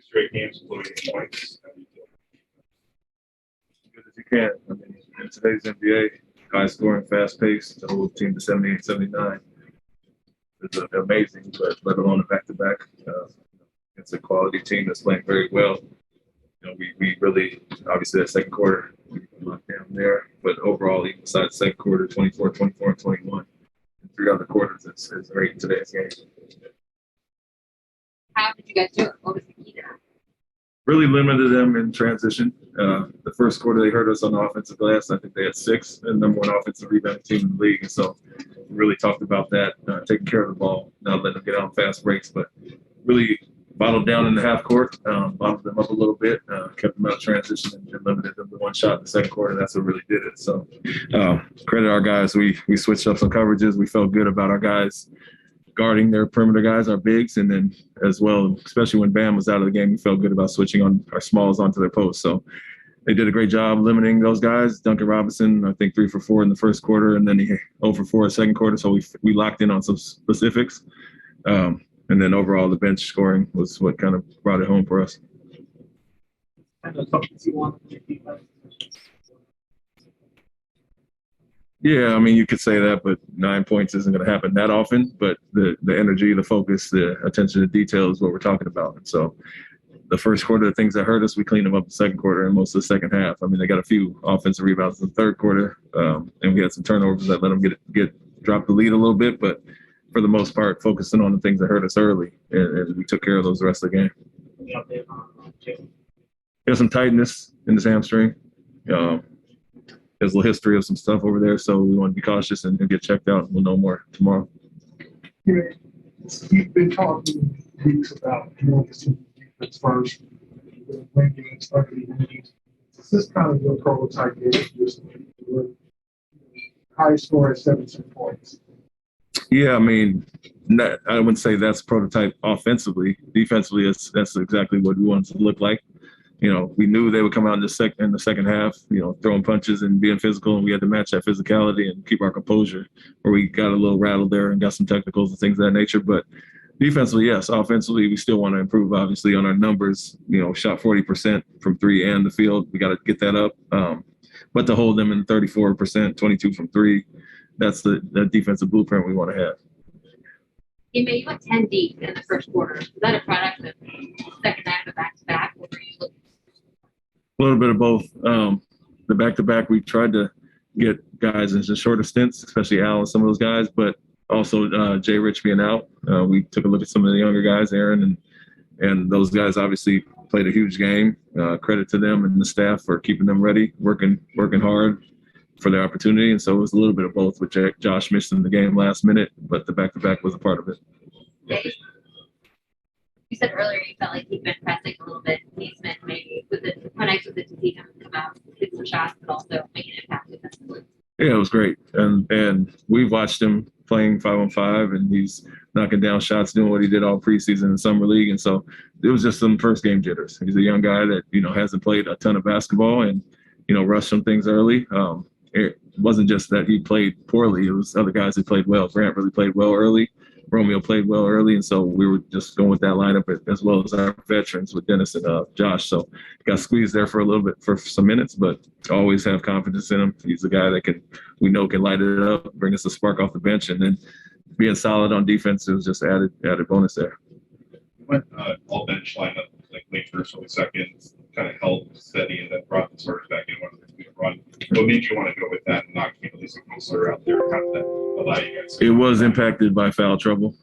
straight games including points. As good as you can. I mean, in today's NBA, high scoring, fast paced, to hold a team to 78, 79 is amazing, but let alone a back-to-back. It's a quality team that's playing very well. You know, we really, obviously that second quarter, we locked down there, but overall, even besides the second quarter, 24, 24, and 21, in 3 other quarters, it's great in today's game. How did you guys do it? What was the key to that? Really limited them in transition. The first quarter, they hurt us on the offensive glass. I think they had 6, and number 1 offensive rebound team in the league. And so we really talked about that, taking care of the ball, not letting them get out fast breaks, but really bottled down in the half court, bottled them up a little bit, kept them out of transition, and limited them to 1 shot in the second quarter. That's what really did it. So credit our guys. We switched up some coverages. We felt good about our guys guarding their perimeter guys, our bigs, and then as well, especially when Bam was out of the game, we felt good about switching on our smalls onto their posts. So they did a great job limiting those guys. Duncan Robinson, I think 3 for 4 in the first quarter, and then he 0 for 4 in the second quarter. So we locked in on some specifics. And then overall, the bench scoring was what kind of brought it home for us. Yeah, I mean, you could say that, but 9 points isn't going to happen that often. But the energy, the focus, the attention to detail is what we're talking about. And so the first quarter, the things that hurt us, we cleaned them up the second quarter and most of the second half. I mean, they got a few offensive rebounds in the third quarter, and we had some turnovers that let them drop the lead a little bit. But for the most part, focusing on the things that hurt us early, and we took care of those the rest of the game. There's some tightness in his hamstring. There's a little history of some stuff over there, so we want to be cautious and get checked out. We'll know more tomorrow. You've been talking weeks about focusing defense first, win games, early innings. Is this kind of your prototype game? Just high score at 17 points. Yeah, I mean, I wouldn't say that's prototype offensively. Defensively, that's exactly what we wanted to look like. You know, we knew they would come out in the second half, you know, throwing punches and being physical, and we had to match that physicality and keep our composure, where we got a little rattled there and got some technicals and things of that nature. But defensively, yes. Offensively, we still want to improve, obviously, on our numbers. You know, shot 40% from 3 and the field. We got to get that up. But to hold them in 34%, 22 from 3, that's the defensive blueprint we want to have. Ime, you went 10 deep in the first quarter. Is that a product of second half of back-to-back, or were you looking? A little bit of both. The back-to-back, we tried to get guys in the shorter stints, especially Al and some of those guys, but also Jay Rich being out. We took a look at some of the younger guys, Aaron, and those guys obviously played a huge game. Credit to them and the staff for keeping them ready, working hard for their opportunity. And so it was a little bit of both with Josh missing the game last minute, but the back-to-back was a part of it. You said earlier you felt like he'd been pressing a little bit. Smith maybe how nice was it to see him come out, hit some shots, but also make an impact defensively? Yeah, it was great. And we've watched him playing 5-on-5, and he's knocking down shots, doing what he did all preseason in summer league. And so it was just some first game jitters. He's a young guy that, you know, hasn't played a ton of basketball and, you know, rushed some things early. It wasn't just that he played poorly. It was other guys who played well. Grant really played well early. Romeo played well early, and so we were just going with that lineup as well as our veterans with Dennis and Josh. So got squeezed there for a little bit for some minutes, but always have confidence in him. He's a guy that we know can light it up, bring us a spark off the bench, and then being solid on defense, it was just added bonus there. Went all bench lineup, like late first, early second, kind of held steady and then brought the starters back in when they could run. What made you want to go with that and not keep at least a closer out there? How did that allow you guys? It was impacted by foul trouble.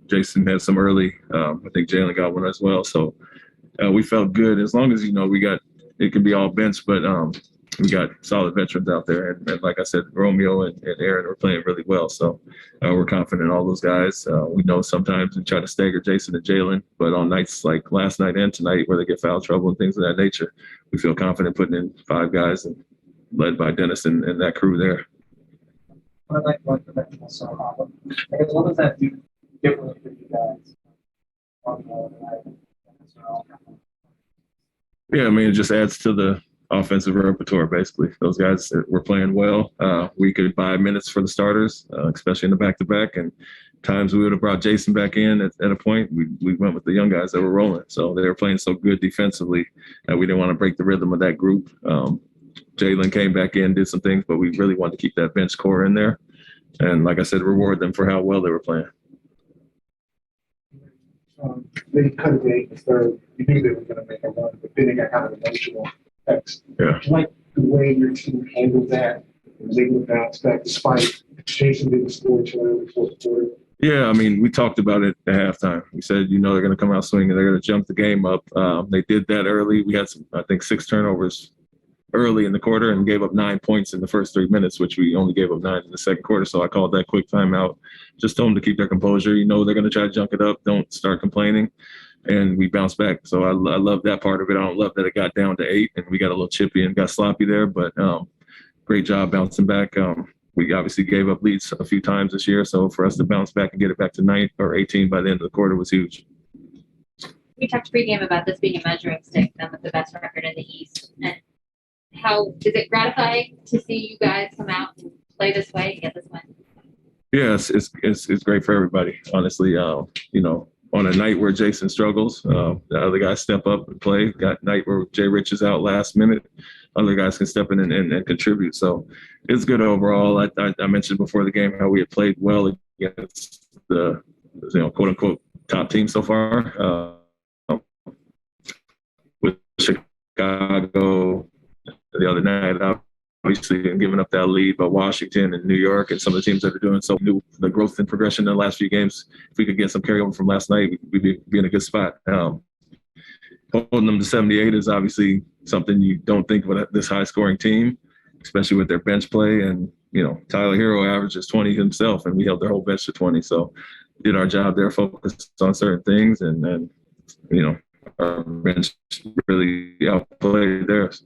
Jason had some early. I think Jalen got one as well. So we felt good as long as, you know, it could be all bench, but we got solid veterans out there. And like I said, Romeo and Aaron were playing really well. So we're confident in all those guys. We know sometimes we try to stagger Jason and Jalen, but on nights like last night and tonight where they get foul trouble and things of that nature, we feel confident putting in 5 guys and led by Dennis and that crew there. I like the dimensional so hard. I guess what does that do differently for you guys? Yeah, I mean, it just adds to the offensive repertoire, basically. Those guys were playing well. We could buy minutes for the starters, especially in the back-to-back, and times we would have brought Jason back in at a point. We went with the young guys that were rolling. So they were playing so good defensively that we didn't want to break the rhythm of that group. Jalen came back in, did some things, but we really wanted to keep that bench core in there. And like I said, reward them for how well they were playing. They cut it in the third. You knew they were going to make a run, but then they got kind of emotional effects. Yeah. Like the way your team handled that, and was able to bounce back despite Jason didn't score until early fourth quarter. Yeah, I mean, we talked about it at halftime. We said, they're going to come out swinging. They're going to jump the game up. They did that early. We had I think 6 turnovers early in the quarter and gave up 9 points in the first 3 minutes, which we only gave up 9 in the second quarter. So I called that quick timeout. Just told them to keep their composure. They're going to try to junk it up. Don't start complaining. And we bounced back. So I love that part of it. I don't love that it got down to 8 and we got a little chippy and got sloppy there, but great job bouncing back. We obviously gave up leads a few times this year. So for us to bounce back and get it back to 9 or 18 by the end of the quarter was huge. We talked pregame about this being a measuring stick, them with the best record in the East. And how is it gratifying to see you guys come out and play this way and get this win? Yeah, it's great for everybody, honestly. On a night where Jason struggles, the other guys step up and play. Got a night where Jay Rich is out last minute, other guys can step in and contribute. So it's good overall. I mentioned before the game how we had played well against the quote unquote top team so far. With Chicago the other night, obviously, and giving up that lead, but Washington and New York and some of the teams that are doing so new, the growth and progression in the last few games. If we could get some carryover from last night, we'd be in a good spot. Holding them to 78 is obviously something you don't think with this high scoring team, especially with their bench play. And, Tyler Hero averages 20 himself, and we held their whole bench to 20. So did our job there, focused on certain things, and our bench really outplayed theirs.